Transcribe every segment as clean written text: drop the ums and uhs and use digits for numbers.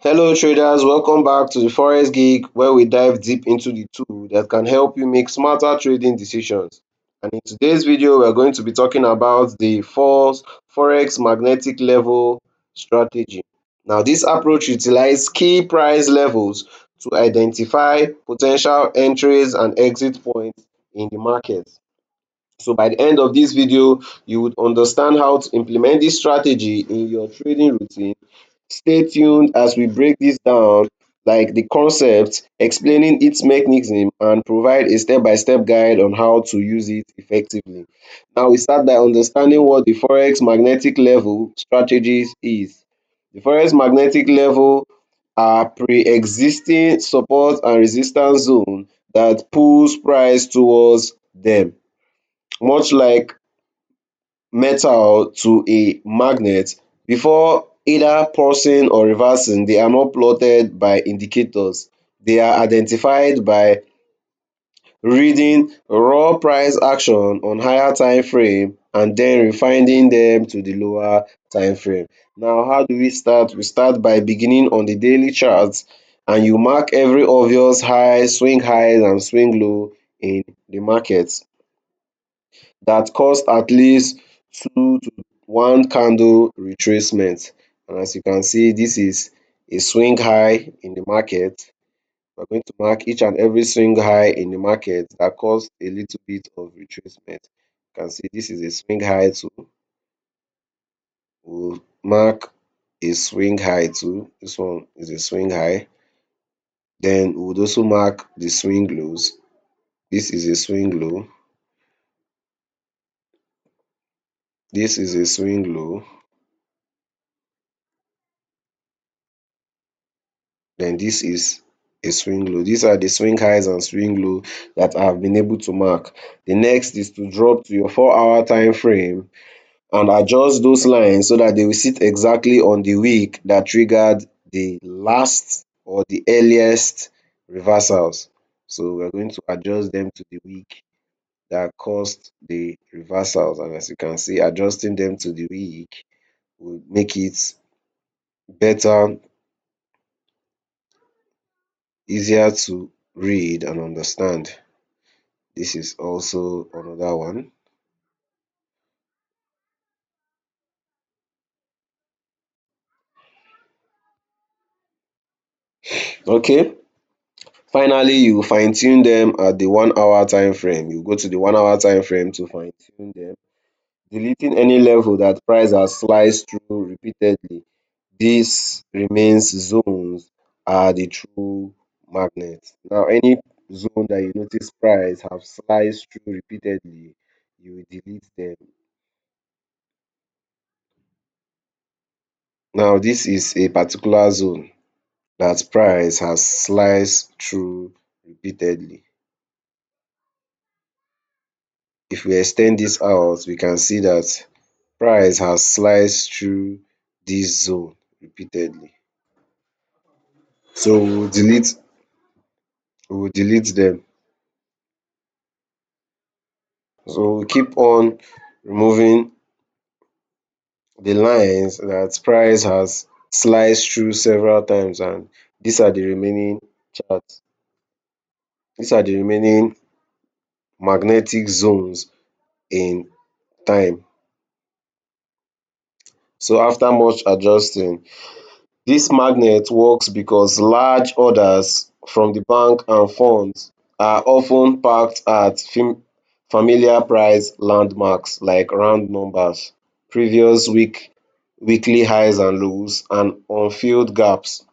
Hello traders, welcome back to the Forex Geek where we dive deep into the tool that can help you make smarter trading decisions. And in today's video, we're going to be talking about the Forex magnetic level strategy. Now, this approach utilizes key price levels to identify potential entries and exit points in the market. So by the end of this video, you would understand how to implement this strategy in your trading routine. Stay tuned as we break this down, like the concept, explaining its mechanism, and provide a step-by-step guide on how to use it effectively. Now, we start by understanding what the Forex magnetic level strategies is. The Forex magnetic level are pre-existing support and resistance zone that pulls price towards them. Much like metal to a magnet, before either pulsing or reversing, they are not plotted by indicators. They are identified by reading raw price action on higher time frame and then refining them to the lower time frame. Now, how do we start? We start by beginning on the daily charts, and you mark every obvious high, swing highs and swing low in the market that caused at least 2 to 1 candle retracement. And as you can see, this is a swing high in the market. We're going to mark each and every swing high in the market that caused a little bit of retracement. You can see this is a swing high too. We'll mark a swing high too. This one is a swing high. Then we would also mark the swing lows. This is a swing low. This is a swing low. Then this is a swing low. These are the swing highs and swing low that I have been able to mark. The next is to drop to your 4-hour time frame and adjust those lines so that they will sit exactly on the wick that triggered the last or the earliest reversals. So we're going to adjust them to the wick that caused the reversals, and as you can see, adjusting them to the wick will make it better, easier to read and understand. This is also another one. Okay, finally you fine tune them at the 1 hour time frame. You go to the 1 hour time frame to fine tune them, deleting any level that price has sliced through repeatedly. These remains zones are the true magnet. Now, any zone that you notice price have sliced through repeatedly, you will delete them. Now, this is a particular zone that price has sliced through repeatedly. If we extend this out, we can see that price has sliced through this zone repeatedly. So we'll delete them. So we keep on removing the lines that price has sliced through several times, and these are the remaining charts. These are the remaining magnetic zones in time. So after much adjusting, this magnet works because large orders from the bank and funds are often parked at familiar price landmarks like round numbers, previous weekly highs and lows, and unfilled gaps.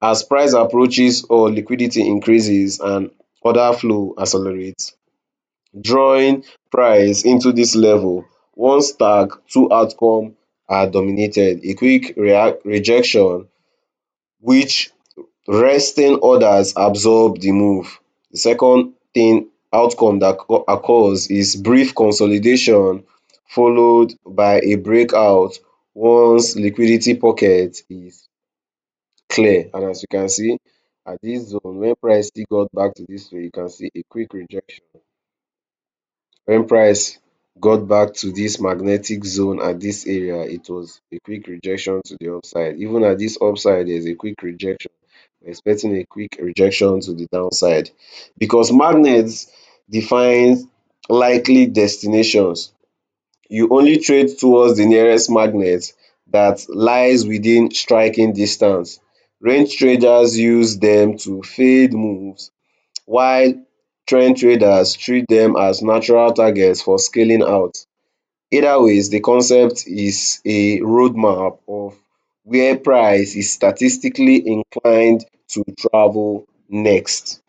As price approaches or liquidity increases and order flow accelerates, drawing price into this level, one stack, two outcome are dominated: a quick rejection, which resting orders absorb the move. The second thing outcome that occurs is brief consolidation followed by a breakout once liquidity pocket is clear. And as you can see, at this zone, when price still got back to this way, you can see a quick rejection. When price got back to this magnetic zone at this area, it was a quick rejection to the upside. Even at this upside, there's a quick rejection. We're expecting a quick rejection to the downside because magnets define likely destinations. You only trade towards the nearest magnet that lies within striking distance. Range traders use them to fade moves, while trend traders treat them as natural targets for scaling out. Either ways, the concept is a roadmap of where price is statistically inclined to travel next.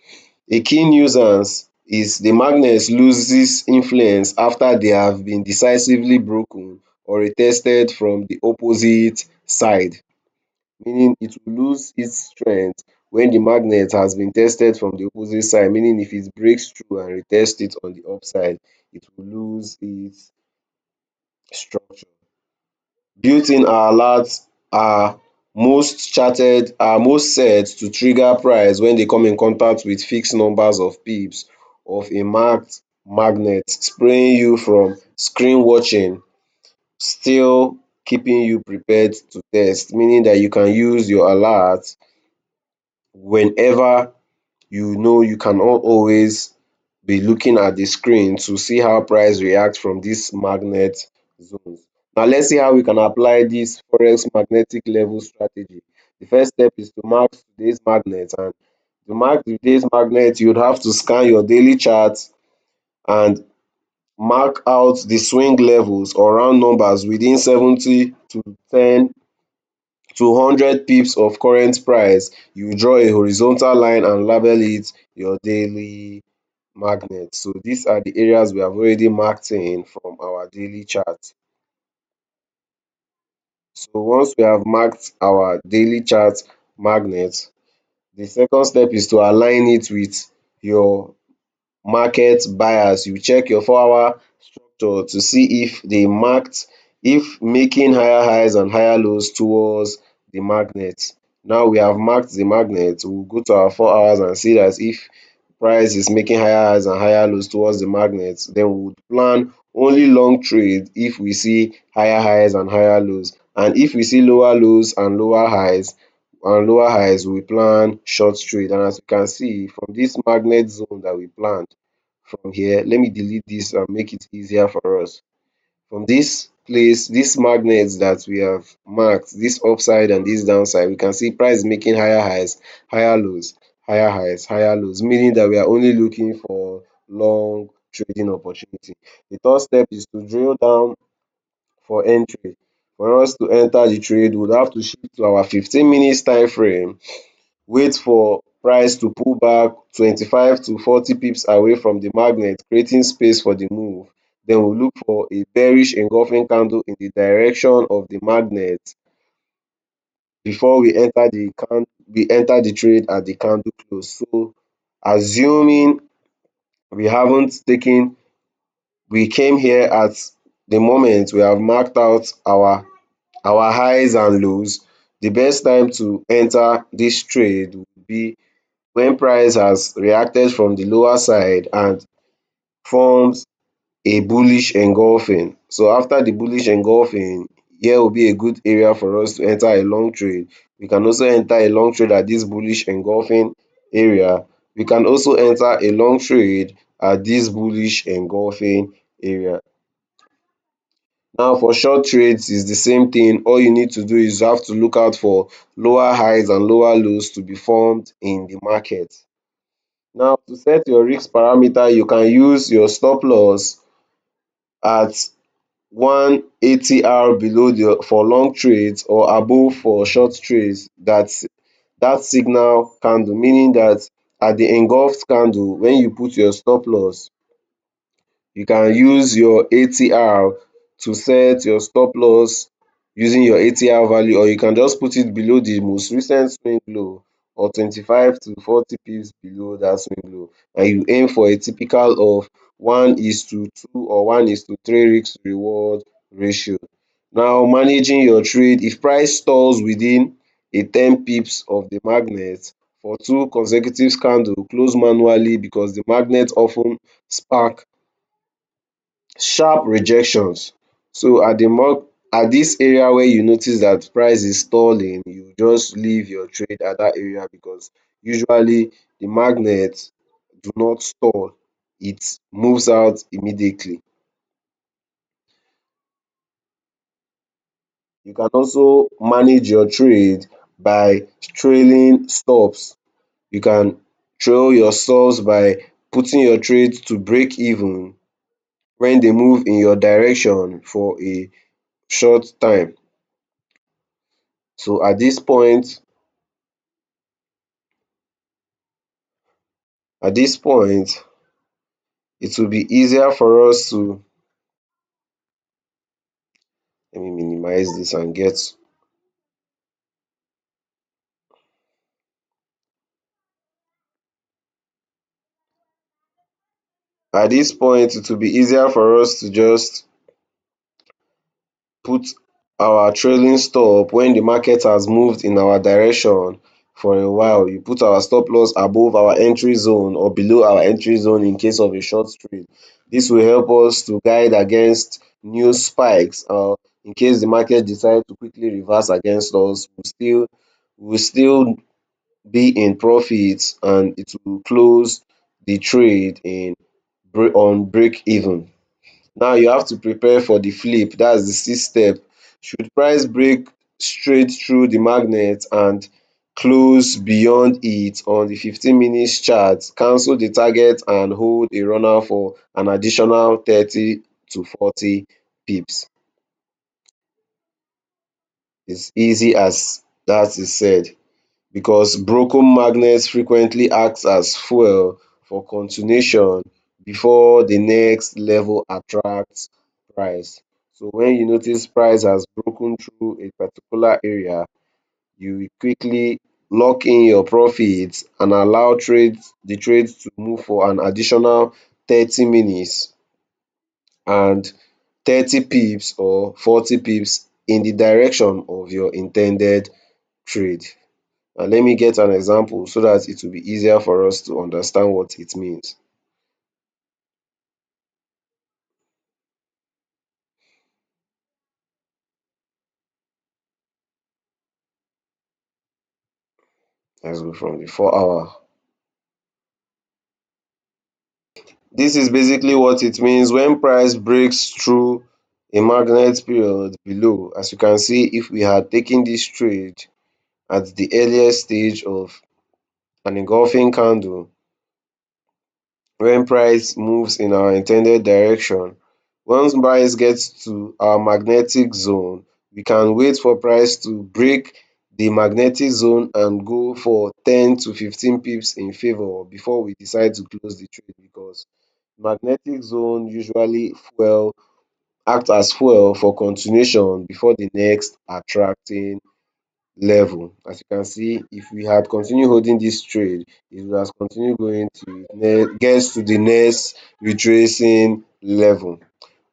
A key nuisance is the magnet loses influence after they have been decisively broken or retested from the opposite side, meaning it will lose its strength when the magnet has been tested from the opposite side, meaning if it breaks through and retests it on the upside, it will lose its structure. Built-in alerts are most set to trigger price when they come in contact with fixed numbers of pips of a marked magnet, spraying you from screen watching, still keeping you prepared to test, meaning that you can use your alert whenever you know you cannot always be looking at the screen to see how price reacts from these magnet zones. Now let's see how we can apply this forex magnetic level strategy. The first step is to mark today's magnet, and to mark today's magnet you'd have to scan your daily chart and mark out the swing levels or round numbers within 70 to 10 to 100 pips of current price. You draw a horizontal line and label it your daily magnet. So these are the areas we have already marked in from our daily chart. So once we have marked our daily chart magnet, the second step is to align it with your market bias. You check your 4-hour structure to see if making higher highs and higher lows towards the magnet. Now we have marked the magnet, we'll go to our 4 hours and see that if price is making higher highs and higher lows towards the magnet, then we would plan only long trade if we see higher highs and higher lows. And if we see lower lows and lower highs, we plan short trade. And as you can see from this magnet zone that we planned from here, let me delete this and make it easier for us. From this place, these magnets that we have marked, this upside and this downside, we can see price making higher highs, higher lows, higher highs, higher lows, meaning that we are only looking for long trading opportunity. The third step is to drill down for entry. For us to enter the trade, we would have to shift to our 15 minutes time frame, wait for price to pull back 25 to 40 pips away from the magnet, creating space for the move. Then we look for a bearish engulfing candle in the direction of the magnet before we enter the trade at the candle close. So assuming we haven't taken we came here at the moment we have marked out our highs and lows, the best time to enter this trade would be when price has reacted from the lower side and forms a bullish engulfing. So after the bullish engulfing, here will be a good area for us to enter a long trade. We can also enter a long trade at this bullish engulfing area. We can also enter a long trade at this bullish engulfing area. Now for short trades is the same thing. All you need to do is you have to look out for lower highs and lower lows to be formed in the market. Now to set your risk parameter, you can use your stop loss at 180R below for long trades or above for short trades. That signal candle, meaning that at the engulfed candle, when you put your stop loss, you can use your ATR to set your stop loss using your ATR value, or you can just put it below the most recent swing low or 25 to 40 pips below that swing low, and you aim for a typical of 1:2 or 1:3 risk reward ratio. Now managing your trade, if price stalls within a 10 pips of the magnet for 2 consecutive candles, close manually because the magnet often spark Sharp rejections. So at this area where you notice that price is stalling, you just leave your trade at that area because usually the magnet do not stall, it moves out immediately. You can also manage your trade by trailing stops. You can trail your stops by putting your trades to break even when they move in your direction for a short time. So at this point it will be easier for us to, let me minimize this and get, at this point it will be easier for us to just put our trailing stop when the market has moved in our direction for a while. You put our stop loss above our entry zone or below our entry zone in case of a short trade. This will help us to guide against new spikes, in case the market decides to quickly reverse against us, we will still be in profit and it will close the trade on break even. Now you have to prepare for the flip. That's the sixth step. Should price break straight through the magnet and close beyond it on the 15 minutes chart, cancel the target and hold a runner for an additional 30 to 40 pips. It's easy as that is said, because broken magnets frequently act as fuel for continuation before the next level attracts price. So when you notice price has broken through a particular area, you will quickly lock in your profits and allow the trades to move for an additional 30 minutes and 30 pips or 40 pips in the direction of your intended trade. And let me get an example so that it will be easier for us to understand what it means. Let's go from the 4 hour. This is basically what it means when price breaks through a magnet period below. As you can see, if we had taken this trade at the earliest stage of an engulfing candle, when price moves in our intended direction, once price gets to our magnetic zone, we can wait for price to break the magnetic zone and go for 10 to 15 pips in favor before we decide to close the trade, because magnetic zone usually act as fuel for continuation before the next attracting level. As you can see, if we had continued holding this trade, it would have continued going to get to the next retracing level.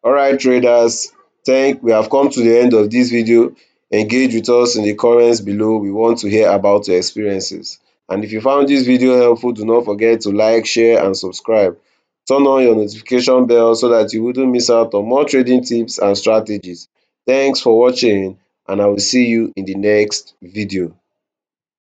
All right, traders, we have come to the end of this video. Engage with us in the comments below. We want to hear about your experiences. And if you found this video helpful, do not forget to like, share, and subscribe. Turn on your notification bell so that you wouldn't miss out on more trading tips and strategies. Thanks for watching, and I will see you in the next video.